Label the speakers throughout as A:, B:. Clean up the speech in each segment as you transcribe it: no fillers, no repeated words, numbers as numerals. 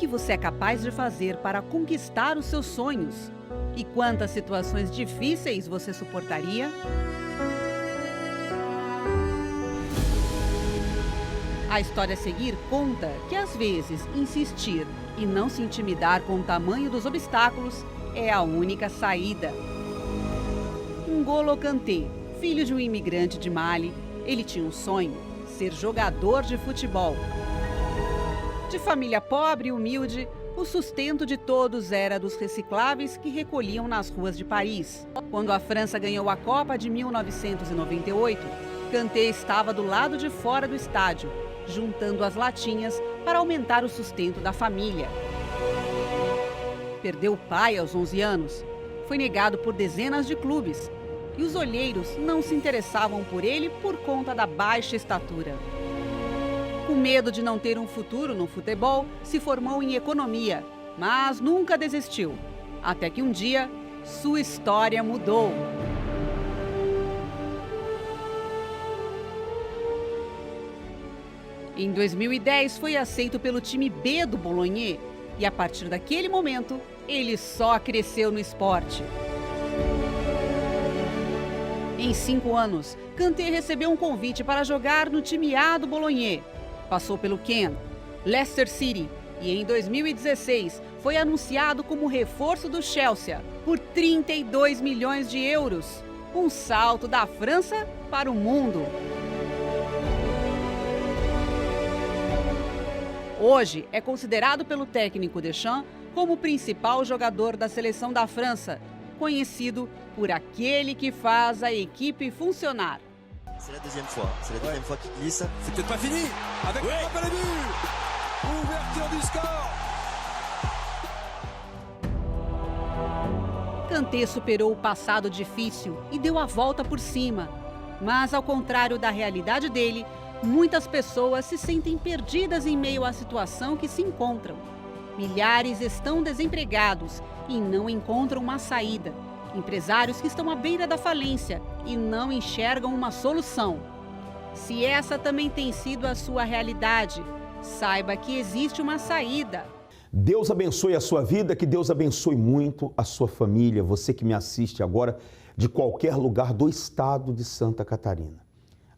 A: você é capaz de fazer para conquistar os seus sonhos? E quantas situações difíceis você suportaria? A história a seguir conta que, às vezes, insistir e não se intimidar com o tamanho dos obstáculos é a única saída. N'Golo Kanté, filho de um imigrante de Mali, ele tinha um sonho: ser jogador de futebol. De família pobre e humilde, o sustento de todos era dos recicláveis que recolhiam nas ruas de Paris. Quando a França ganhou a Copa de 1998, Kanté estava do lado de fora do estádio, juntando as latinhas para aumentar o sustento da família. Perdeu o pai aos 11 anos, foi negado por dezenas de clubes e os olheiros não se interessavam por ele por conta da baixa estatura. Com medo de não ter um futuro no futebol, se formou em economia, mas nunca desistiu. Até que um dia, sua história mudou. Em 2010, foi aceito pelo time B do Bologna e, a partir daquele momento, ele só cresceu no esporte. Em 5 anos, Kanté recebeu um convite para jogar no time A do Bologna. Passou pelo Caen, Leicester City e, em 2016, foi anunciado como reforço do Chelsea por 32 milhões de euros. Um salto da França para o mundo. Hoje, é considerado pelo técnico Deschamps como o principal jogador da seleção da França, conhecido por aquele que faz a equipe funcionar.
B: C'est la deuxième fois qu'il glisse.
C: C'est peut-être pas fini. Avec le frappe à la but. Ouverture du score.
A: Kanté superou o passado difícil e deu a volta por cima. Mas, ao contrário da realidade dele, muitas pessoas se sentem perdidas em meio à situação que se encontram. Milhares estão desempregados e não encontram uma saída. Empresários que estão à beira da falência e não enxergam uma solução. Se essa também tem sido a sua realidade, saiba que existe uma saída.
D: Deus abençoe a sua vida, que Deus abençoe muito a sua família, você que me assiste agora de qualquer lugar do estado de Santa Catarina.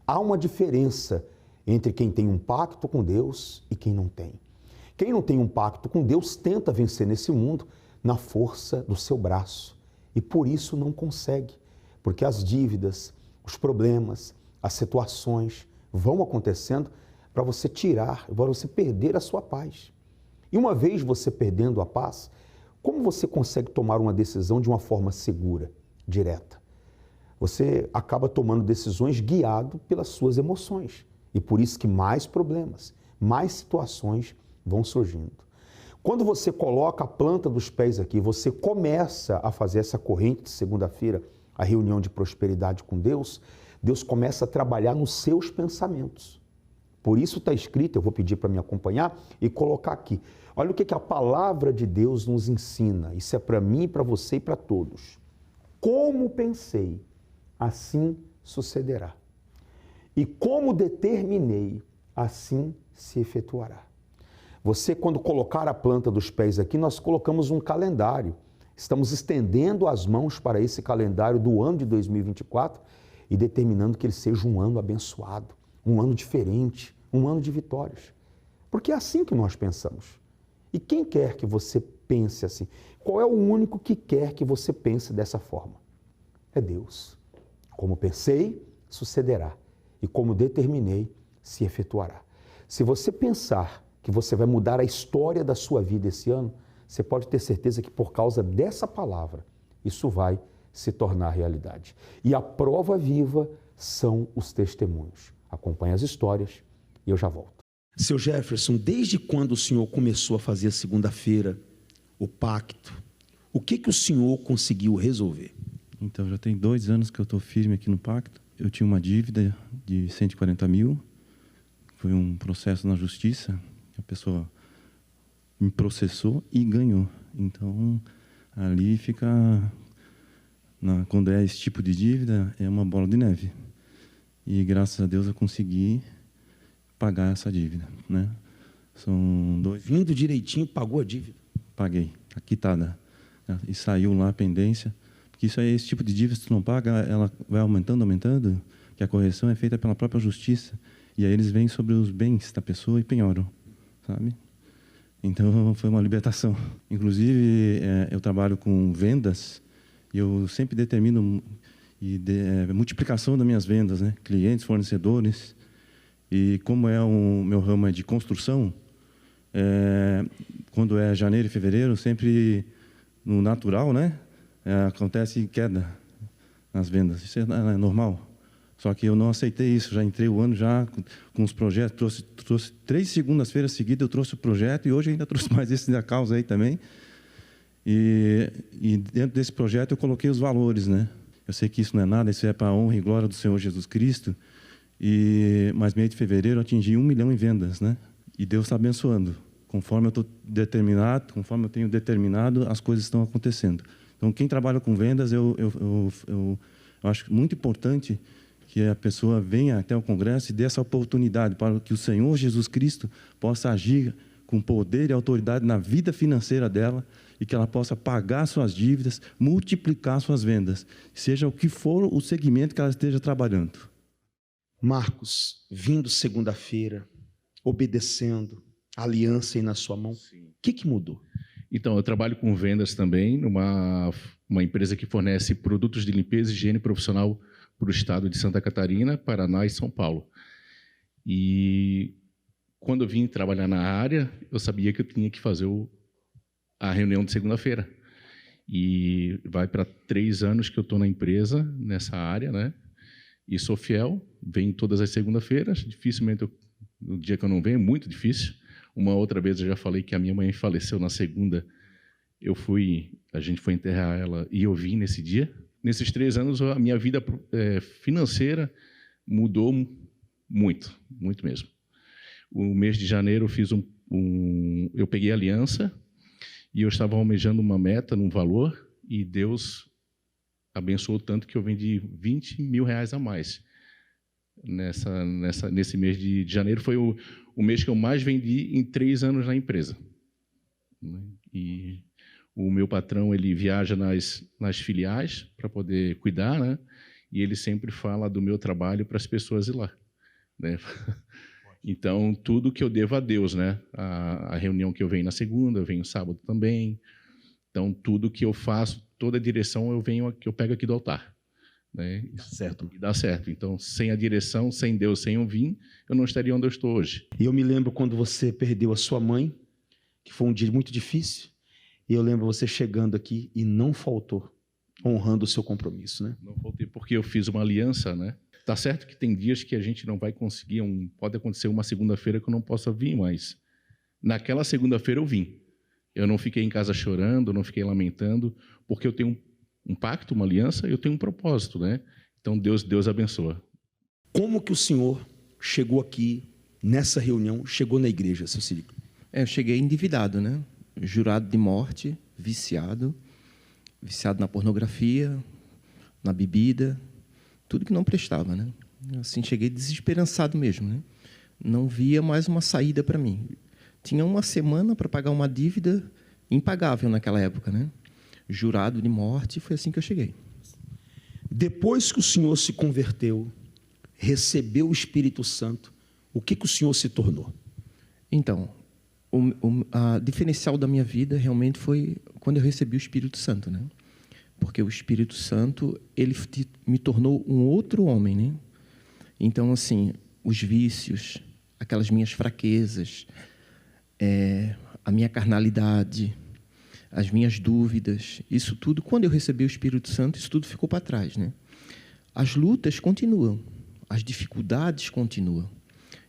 D: Há uma diferença entre quem tem um pacto com Deus e quem não tem. Quem não tem um pacto com Deus tenta vencer nesse mundo na força do seu braço e por isso não consegue, porque as dívidas, os problemas, as situações vão acontecendo para você tirar, para você perder a sua paz. E uma vez você perdendo a paz, como você consegue tomar uma decisão de uma forma segura, direta? Você acaba tomando decisões guiado pelas suas emoções. E por isso que mais problemas, mais situações vão surgindo. Quando você coloca a planta dos pés aqui, você começa a fazer essa corrente de segunda-feira, a reunião de prosperidade com Deus, Deus começa a trabalhar nos seus pensamentos. Por isso está escrito, eu vou pedir para me acompanhar e colocar aqui. Olha o que a palavra de Deus nos ensina. Isso é para mim, para você e para todos. Como pensei, assim sucederá. E como determinei, assim se efetuará. Você, quando colocar a planta dos pés aqui, nós colocamos um calendário. Estamos estendendo as mãos para esse calendário do ano de 2024 e determinando que ele seja um ano abençoado, um ano diferente, um ano de vitórias. Porque é assim que nós pensamos. E quem quer que você pense assim? Qual é o único que quer que você pense dessa forma? É Deus. Como pensei, sucederá. E como determinei, se efetuará. Se você pensar que você vai mudar a história da sua vida esse ano, você pode ter certeza que por causa dessa palavra, isso vai se tornar realidade. E a prova viva são os testemunhos. Acompanhe as histórias e eu já volto. Seu Jefferson, desde quando o senhor começou a fazer a segunda-feira, o pacto, o que o senhor conseguiu resolver?
E: Então, já tem 2 anos que eu estou firme aqui no pacto. Eu tinha uma dívida de 140 mil, foi um processo na justiça, a pessoa me processou e ganhou. Então, ali fica, quando é esse tipo de dívida, é uma bola de neve. E graças a Deus eu consegui pagar essa dívida, né? São 2.
D: Vindo direitinho, pagou a dívida.
E: Paguei, a quitada. E saiu lá a pendência. Porque isso aí, esse tipo de dívida, se tu não paga, ela vai aumentando, que a correção é feita pela própria justiça. E aí eles vêm sobre os bens da pessoa e penhoram, sabe? Então, foi uma libertação. Inclusive, eu trabalho com vendas e eu sempre determino multiplicação das minhas vendas, né? Clientes, fornecedores. E como o meu ramo é de construção, quando é janeiro e fevereiro, sempre no natural, né? Acontece queda nas vendas. Isso é normal. Só que eu não aceitei isso. Já entrei o ano já com os projetos. Trouxe 3 segundas-feiras seguidas, eu trouxe o projeto e hoje ainda trouxe mais esse da causa aí também. E dentro desse projeto eu coloquei os valores, né? Eu sei que isso não é nada, isso é para a honra e glória do Senhor Jesus Cristo. Mas mês de fevereiro eu atingi 1 milhão em vendas, né? E Deus está abençoando. Conforme eu estou determinado, conforme eu tenho determinado, as coisas estão acontecendo. Então, quem trabalha com vendas, eu acho muito importante que a pessoa venha até o congresso e dê essa oportunidade para que o Senhor Jesus Cristo possa agir com poder e autoridade na vida financeira dela e que ela possa pagar suas dívidas, multiplicar suas vendas, seja o que for o segmento que ela esteja trabalhando.
D: Marcos, vindo segunda-feira, obedecendo, a aliança aí na sua mão, o que mudou?
F: Então, eu trabalho com vendas também, numa empresa que fornece produtos de limpeza e higiene profissional para o estado de Santa Catarina, Paraná e São Paulo. E quando eu vim trabalhar na área, eu sabia que eu tinha que fazer a reunião de segunda-feira. E vai para 3 anos que eu estou na empresa, nessa área, né? E sou fiel, venho todas as segundas-feiras. Dificilmente, no dia que eu não venho, é muito difícil. Uma outra vez eu já falei que a minha mãe faleceu na segunda. A gente foi enterrar ela e eu vim nesse dia. Nesses 3 anos, a minha vida financeira mudou muito, muito mesmo. O mês de janeiro eu fiz eu peguei a aliança e eu estava almejando uma meta, num valor, e Deus abençoou tanto que eu vendi R$20 mil a mais. Nesse mês de janeiro foi o mês que eu mais vendi em 3 anos na empresa. E o meu patrão, ele viaja nas filiais para poder cuidar, né? E ele sempre fala do meu trabalho para as pessoas ir lá, né? Então, tudo que eu devo a Deus, né? A reunião que eu venho na segunda, eu venho sábado também. Então, tudo que eu faço, toda a direção, eu pego aqui do altar, né?
D: Dá certo.
F: E dá certo. Então, sem a direção, sem Deus, sem eu vir, eu não estaria onde eu estou hoje.
D: E eu me lembro quando você perdeu a sua mãe, que foi um dia muito difícil. E eu lembro você chegando aqui e não faltou, honrando o seu compromisso, né?
F: Não faltei porque eu fiz uma aliança, né? Tá certo que tem dias que a gente não vai conseguir, pode acontecer uma segunda-feira que eu não possa vir, mas naquela segunda-feira eu vim. Eu não fiquei em casa chorando, não fiquei lamentando, porque eu tenho um pacto, uma aliança, eu tenho um propósito, né? Então Deus abençoa.
D: Como que o senhor chegou aqui, nessa reunião, chegou na igreja, seu Círico?
G: Eu cheguei endividado, né? Jurado de morte, viciado na pornografia, na bebida, tudo que não prestava, né? Assim, cheguei desesperançado mesmo, né? Não via mais uma saída para mim. Tinha uma semana para pagar uma dívida impagável naquela época, né? Jurado de morte, foi assim que eu cheguei.
D: Depois que o senhor se converteu, recebeu o Espírito Santo, o que o senhor se tornou?
G: Então, a diferencial da minha vida realmente foi quando eu recebi o Espírito Santo, né? Porque o Espírito Santo, ele me tornou um outro homem, né? Então, assim, os vícios, aquelas minhas fraquezas, a minha carnalidade, as minhas dúvidas, isso tudo, quando eu recebi o Espírito Santo, isso tudo ficou para trás, né? As lutas continuam, as dificuldades continuam.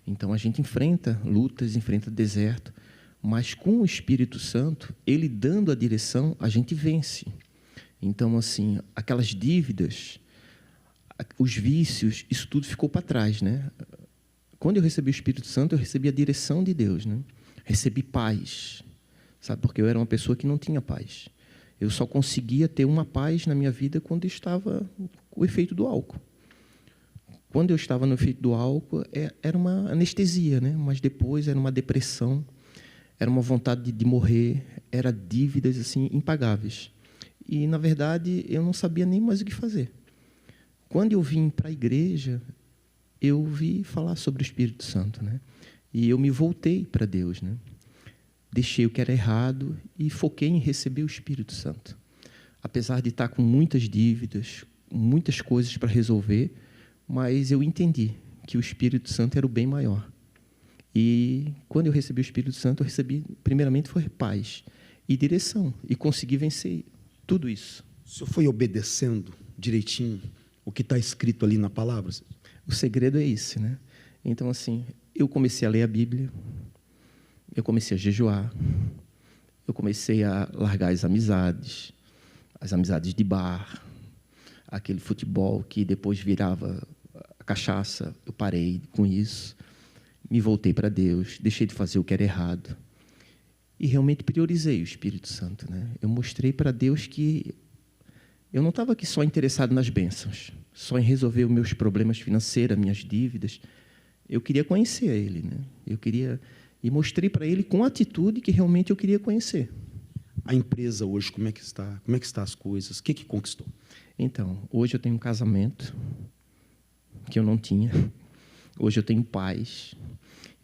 G: Então, a gente enfrenta lutas, enfrenta deserto, mas com o Espírito Santo, ele dando a direção, a gente vence. Então, assim, aquelas dívidas, os vícios, isso tudo ficou para trás, né? Quando eu recebi o Espírito Santo, eu recebi a direção de Deus, né? Recebi paz, sabe? Porque eu era uma pessoa que não tinha paz. Eu só conseguia ter uma paz na minha vida quando estava com o efeito do álcool. Quando eu estava no efeito do álcool, era uma anestesia, né? Mas depois era uma depressão. era uma vontade de morrer, era dívidas assim impagáveis. E, na verdade, eu não sabia nem mais o que fazer. Quando eu vim para a igreja, eu ouvi falar sobre o Espírito Santo, né? E eu me voltei para Deus, né? Deixei o que era errado e foquei em receber o Espírito Santo. Apesar de estar com muitas dívidas, muitas coisas para resolver, mas eu entendi que o Espírito Santo era o bem maior. E quando eu recebi o Espírito Santo, eu recebi, primeiramente, foi paz e direção, e consegui vencer tudo isso.
D: O senhor foi obedecendo direitinho o que está escrito ali na palavra?
G: O segredo é esse, né? Então, assim, eu comecei a ler a Bíblia, eu comecei a jejuar, eu comecei a largar as amizades de bar, aquele futebol que depois virava a cachaça, eu parei com isso, me voltei para Deus, deixei de fazer o que era errado e realmente priorizei o Espírito Santo, né? Eu mostrei para Deus que eu não estava aqui só interessado nas bênçãos, só em resolver os meus problemas financeiros, minhas dívidas. Eu queria conhecer a Ele, né? E mostrei para Ele com atitude que realmente eu queria conhecer.
D: A empresa hoje, como é que está? Como é que estão as coisas? O que conquistou?
G: Então, hoje eu tenho um casamento que eu não tinha. Hoje eu tenho paz.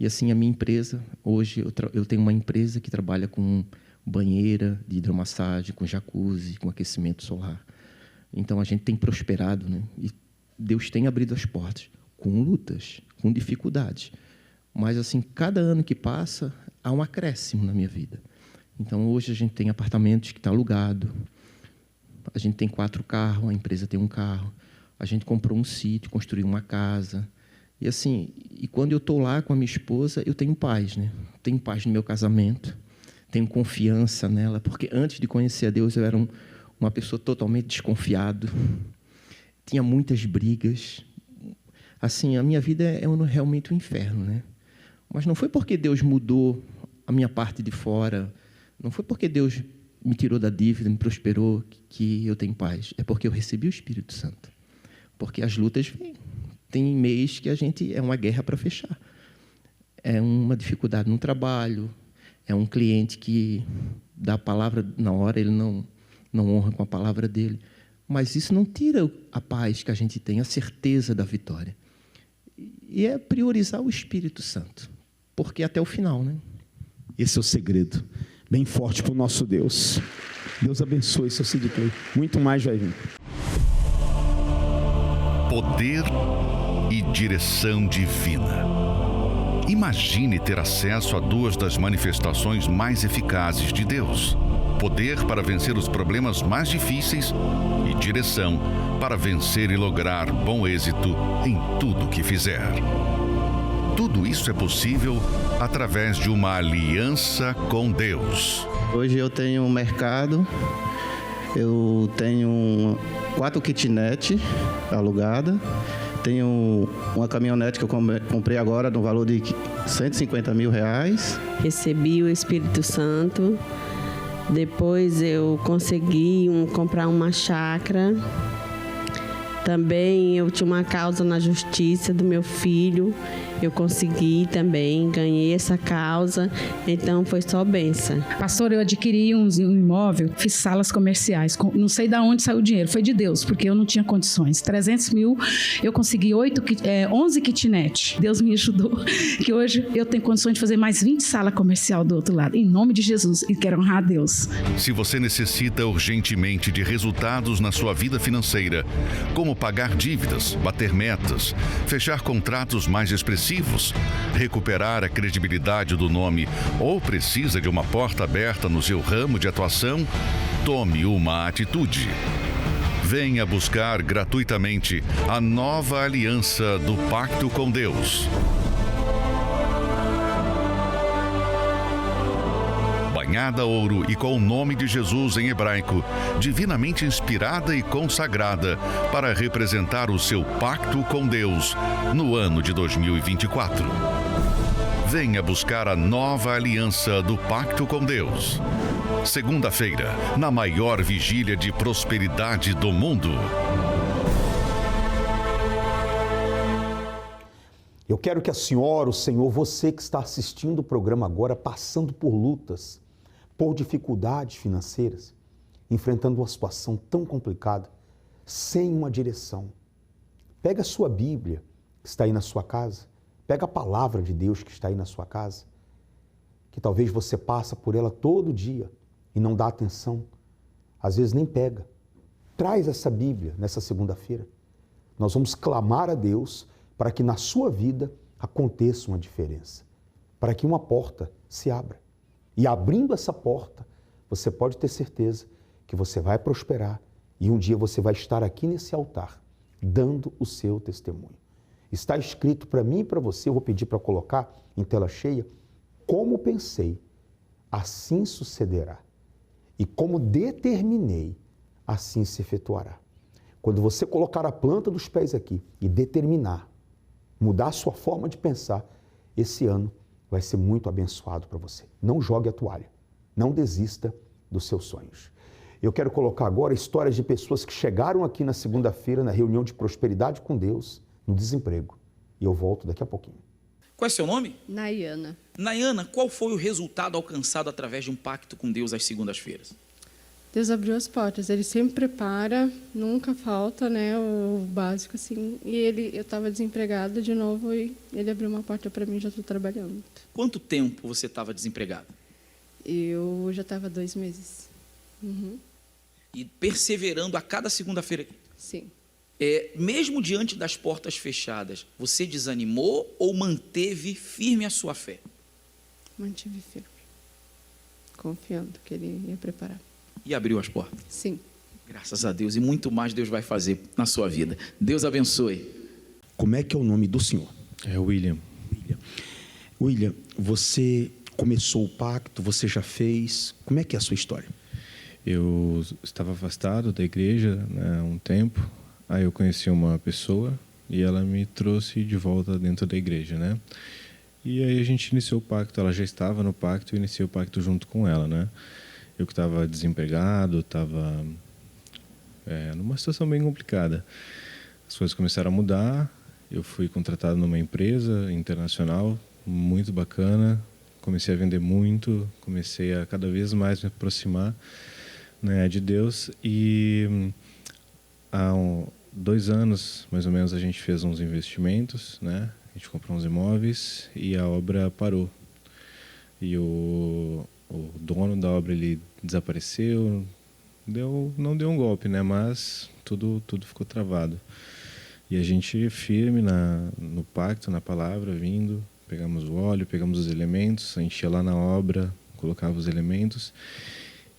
G: E assim, a minha empresa, hoje eu tenho uma empresa que trabalha com banheira de hidromassagem, com jacuzzi, com aquecimento solar. Então, a gente tem prosperado, né? E Deus tem abrido as portas, com lutas, com dificuldades. Mas, assim, cada ano que passa, há um acréscimo na minha vida. Então, hoje a gente tem apartamentos que estão alugados, a gente tem 4 carros, a empresa tem um carro, a gente comprou um sítio, construiu uma casa. E, assim, quando eu estou lá com a minha esposa, eu tenho paz, né? Tenho paz no meu casamento, tenho confiança nela, porque antes de conhecer a Deus, eu era uma pessoa totalmente desconfiado, tinha muitas brigas. Assim, a minha vida é realmente um inferno, né? Mas não foi porque Deus mudou a minha parte de fora, não foi porque Deus me tirou da dívida, me prosperou, que eu tenho paz. É porque eu recebi o Espírito Santo. Porque as lutas vêm. Tem mês que a gente é uma guerra para fechar. É uma dificuldade no trabalho, é um cliente que dá a palavra na hora, ele não honra com a palavra dele. Mas isso não tira a paz que a gente tem, a certeza da vitória. E é priorizar o Espírito Santo, porque até o final, né?
D: Esse é o segredo. Bem forte para o nosso Deus. Deus abençoe seu Cid Clay. Muito mais vai vir.
H: Poder e direção divina. Imagine ter acesso a 2 das manifestações mais eficazes de Deus. Poder para vencer os problemas mais difíceis e direção para vencer e lograr bom êxito em tudo que fizer. Tudo isso é possível através de uma aliança com Deus.
I: Hoje eu tenho um mercado, eu tenho 4 kitnet alugadas, tenho uma caminhonete que eu comprei agora no valor de R$150 mil.
J: Recebi o Espírito Santo, depois eu consegui comprar uma chácara. Também eu tinha uma causa na justiça do meu filho, eu consegui também, ganhei essa causa, então foi só bênção.
K: Pastor, eu adquiri um imóvel, fiz salas comerciais, não sei de onde saiu o dinheiro, foi de Deus, porque eu não tinha condições. 300 mil, eu consegui 11 kitnet. Deus me ajudou, que hoje eu tenho condições de fazer mais 20 salas comerciais do outro lado, em nome de Jesus, e quero honrar a Deus.
H: Se você necessita urgentemente de resultados na sua vida financeira, como pagar dívidas, bater metas, fechar contratos mais expressivos, recuperar a credibilidade do nome ou precisa de uma porta aberta no seu ramo de atuação, tome uma atitude. Venha buscar gratuitamente a nova aliança do Pacto com Deus. Banhada ouro e com o nome de Jesus em hebraico, divinamente inspirada e consagrada para representar o seu pacto com Deus no ano de 2024. Venha buscar a nova aliança do Pacto com Deus. Segunda-feira, na maior vigília de prosperidade do mundo.
D: Eu Eu quero que a senhora, o senhor, você que está assistindo o programa agora, passando por lutas, por dificuldades financeiras, enfrentando uma situação tão complicada, sem uma direção. Pega a sua Bíblia, que está aí na sua casa, pega a palavra de Deus que está aí na sua casa, que talvez você passa por ela todo dia e não dá atenção, às vezes nem pega. Traz essa Bíblia nessa segunda-feira. Nós vamos clamar a Deus para que na sua vida aconteça uma diferença, para que uma porta se abra. E abrindo essa porta, você pode ter certeza que você vai prosperar e um dia você vai estar aqui nesse altar, dando o seu testemunho. Está escrito para mim e para você, eu vou pedir para colocar em tela cheia, como pensei, assim sucederá. E como determinei, assim se efetuará. Quando você colocar a planta dos pés aqui e determinar, mudar a sua forma de pensar, esse ano vai ser muito abençoado para você. Não jogue a toalha, não desista dos seus sonhos. Eu quero colocar agora histórias de pessoas que chegaram aqui na segunda-feira, na reunião de prosperidade com Deus, no desemprego. E eu volto daqui a pouquinho.
L: Qual é seu nome?
M: Nayana.
L: Nayana, qual foi o resultado alcançado através de um pacto com Deus às segundas-feiras?
M: Deus abriu as portas, Ele sempre prepara, nunca falta, né, o básico, assim. E eu estava desempregada de novo e Ele abriu uma porta para mim, já estou trabalhando.
L: Quanto tempo você estava desempregada?
M: Eu já estava 2 meses. Uhum.
L: E perseverando a cada segunda-feira aqui?
M: Sim.
L: Mesmo diante das portas fechadas, você desanimou ou manteve firme a sua fé?
M: Mantive firme, confiando que Ele ia preparar.
L: E abriu as portas?
M: Sim.
L: Graças a Deus. E muito mais Deus vai fazer na sua vida. Deus abençoe.
D: Como é que é o nome do senhor?
E: É William.
D: William, você começou o pacto, você já fez. Como é que é a sua história?
E: Eu estava afastado da igreja, né, há um tempo. Aí eu conheci uma pessoa e ela me trouxe de volta dentro da igreja, né? E aí a gente iniciou o pacto. Ela já estava no pacto e iniciei o pacto junto com ela, né? Eu que estava desempregado, estava numa situação bem complicada. As coisas começaram a mudar, eu fui contratado numa empresa internacional, muito bacana, comecei a vender muito, comecei a cada vez mais me aproximar, né, de Deus. E há 2 anos, mais ou menos, a gente fez uns investimentos, né? A gente comprou uns imóveis e a obra parou. E o dono da obra, ele desapareceu, não deu um golpe, né? Mas tudo ficou travado. E a gente firme no pacto, na palavra, vindo, pegamos o óleo, pegamos os elementos, a gente ia lá na obra, colocava os elementos.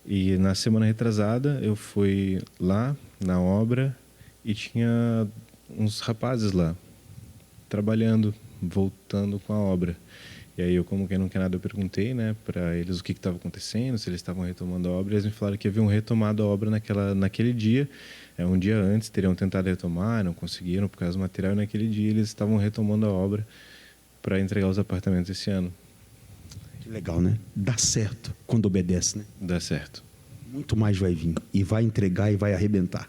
E: E na semana retrasada eu fui lá na obra e tinha uns rapazes lá, trabalhando, voltando com a obra. E aí eu, como quem não quer nada, eu perguntei, né, para eles o que estava acontecendo, se eles estavam retomando a obra. E eles me falaram que haviam retomado a obra naquele dia. Um dia antes teriam tentado retomar, não conseguiram por causa do material. E naquele dia eles estavam retomando a obra para entregar os apartamentos esse ano.
D: Que legal, né? Dá certo quando obedece, né?
E: Dá certo.
D: Muito mais vai vir e vai entregar e vai arrebentar.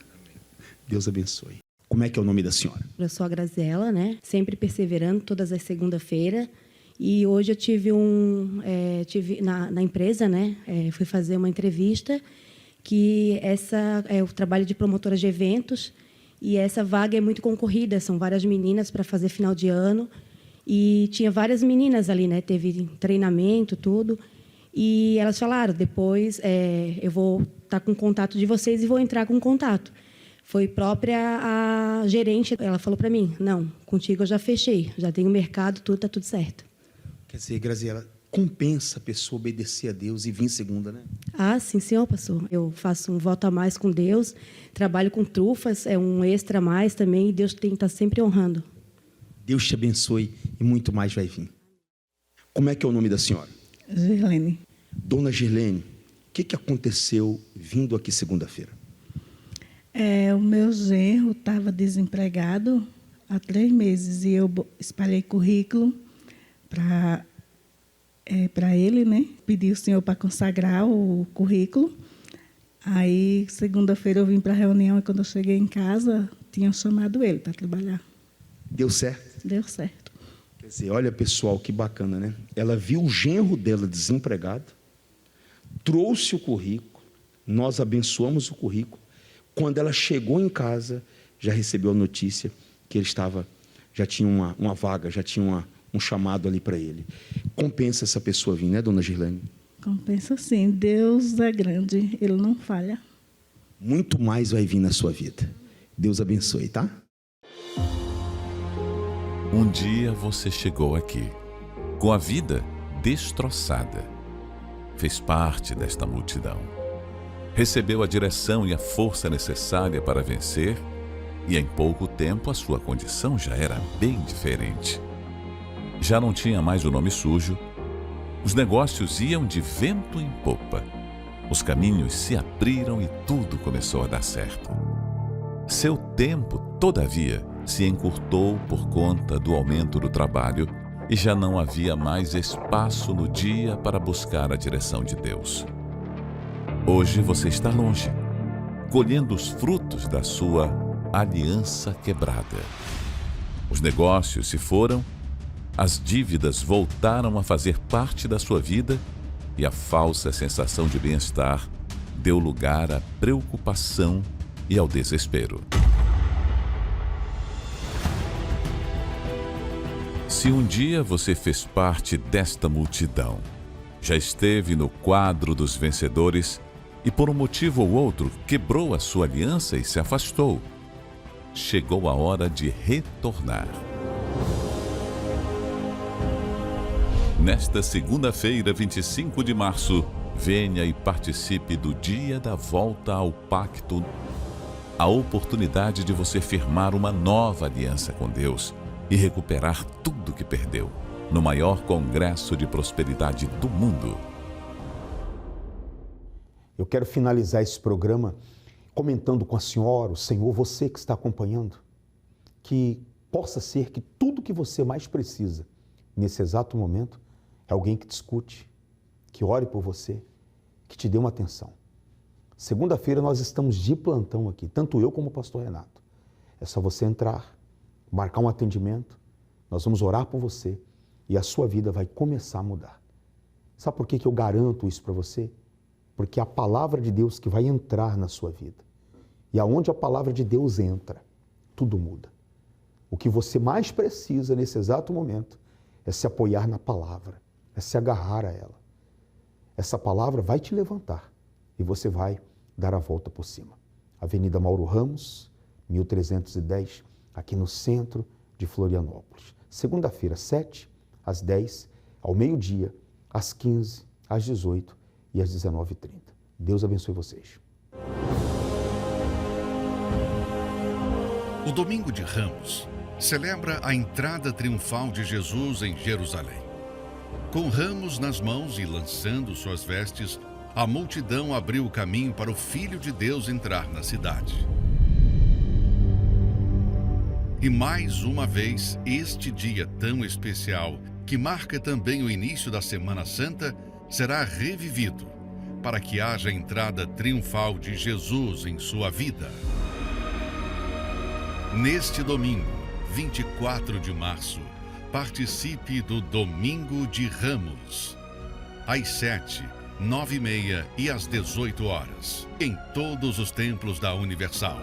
D: Deus abençoe. Como é que é o nome da senhora?
N: Eu sou a Graziela, né? Sempre perseverando todas as segunda-feiras. E hoje eu tive na empresa, né? Fui fazer uma entrevista que essa é o trabalho de promotora de eventos e essa vaga é muito concorrida. São várias meninas para fazer final de ano e tinha várias meninas ali, né? Teve treinamento, tudo. E elas falaram, depois eu vou estar com o contato de vocês e vou entrar com contato. Foi própria a gerente, ela falou para mim, não, contigo eu já fechei, já tenho mercado, tudo, está tudo certo.
D: Quer dizer, Graziela, compensa a pessoa obedecer a Deus e vir segunda, né?
N: Ah, sim, senhor, pastor. Eu faço um voto a mais com Deus, trabalho com trufas, é um extra a mais também, e Deus tem que estar sempre honrando.
D: Deus te abençoe e muito mais vai vir. Como é que é o nome da senhora?
O: Girlene.
D: Dona Girlene, o que aconteceu vindo aqui segunda-feira?
O: O meu genro estava desempregado há 3 meses e eu espalhei currículo para ele, né? Pedi o senhor para consagrar o currículo. Aí, segunda-feira, eu vim para a reunião e quando eu cheguei em casa, tinham chamado ele para trabalhar.
D: Deu certo?
O: Deu certo.
D: Quer Olha, pessoal, que bacana, né? Ela viu o genro dela desempregado, trouxe o currículo, nós abençoamos o currículo. Quando ela chegou em casa, já recebeu a notícia que ele já tinha uma vaga, já tinha um chamado ali para ele. Compensa essa pessoa vir, né, dona Girlane?
O: Compensa sim. Deus é grande, Ele não falha.
D: Muito mais vai vir na sua vida. Deus abençoe, tá?
P: Um dia você chegou aqui, com a vida destroçada. Fez parte desta multidão. Recebeu a direção e a força necessária para vencer, e em pouco tempo a sua condição já era bem diferente. Já não tinha mais o nome sujo, os negócios iam de vento em popa, os caminhos se abriram e tudo começou a dar certo. Seu tempo, todavia, se encurtou por conta do aumento do trabalho e já não havia mais espaço no dia para buscar a direção de Deus. Hoje você está longe, colhendo os frutos da sua aliança quebrada. Os negócios se foram, as dívidas voltaram a fazer parte da sua vida e a falsa sensação de bem-estar deu lugar à preocupação e ao desespero. Se um dia você fez parte desta multidão, já esteve no quadro dos vencedores e por um motivo ou outro quebrou a sua aliança e se afastou, chegou a hora de retornar. Nesta segunda-feira, 25 de março, venha e participe do Dia da Volta ao Pacto, a oportunidade de você firmar uma nova aliança com Deus e recuperar tudo que perdeu, no maior congresso de prosperidade do mundo.
D: Eu quero finalizar esse programa comentando com a senhora, o senhor, você que está acompanhando, que possa ser que tudo que você mais precisa nesse exato momento é alguém que te escute, que ore por você, que te dê uma atenção. Segunda-feira nós estamos de plantão aqui, tanto eu como o pastor Renato. É só você entrar, marcar um atendimento, nós vamos orar por você e a sua vida vai começar a mudar. Sabe por que eu garanto isso para você? Porque é a palavra de Deus que vai entrar na sua vida. E aonde a palavra de Deus entra, tudo muda. O que você mais precisa nesse exato momento é se apoiar na palavra, é se agarrar a ela. Essa palavra vai te levantar e você vai dar a volta por cima. Avenida Mauro Ramos, 1310, aqui no centro de Florianópolis. Segunda-feira, 7 às 10, ao meio-dia, às 15, às 18 e às 19h30. Deus abençoe vocês.
H: O Domingo de Ramos celebra a entrada triunfal de Jesus em Jerusalém. Com ramos nas mãos e lançando suas vestes, a multidão abriu o caminho para o Filho de Deus entrar na cidade. E mais uma vez, este dia tão especial, que marca também o início da Semana Santa, será revivido, para que haja a entrada triunfal de Jesus em sua vida. Neste domingo, 24 de março, participe do Domingo de Ramos, às 7, 9h30 e às 18 horas, em todos os templos da Universal.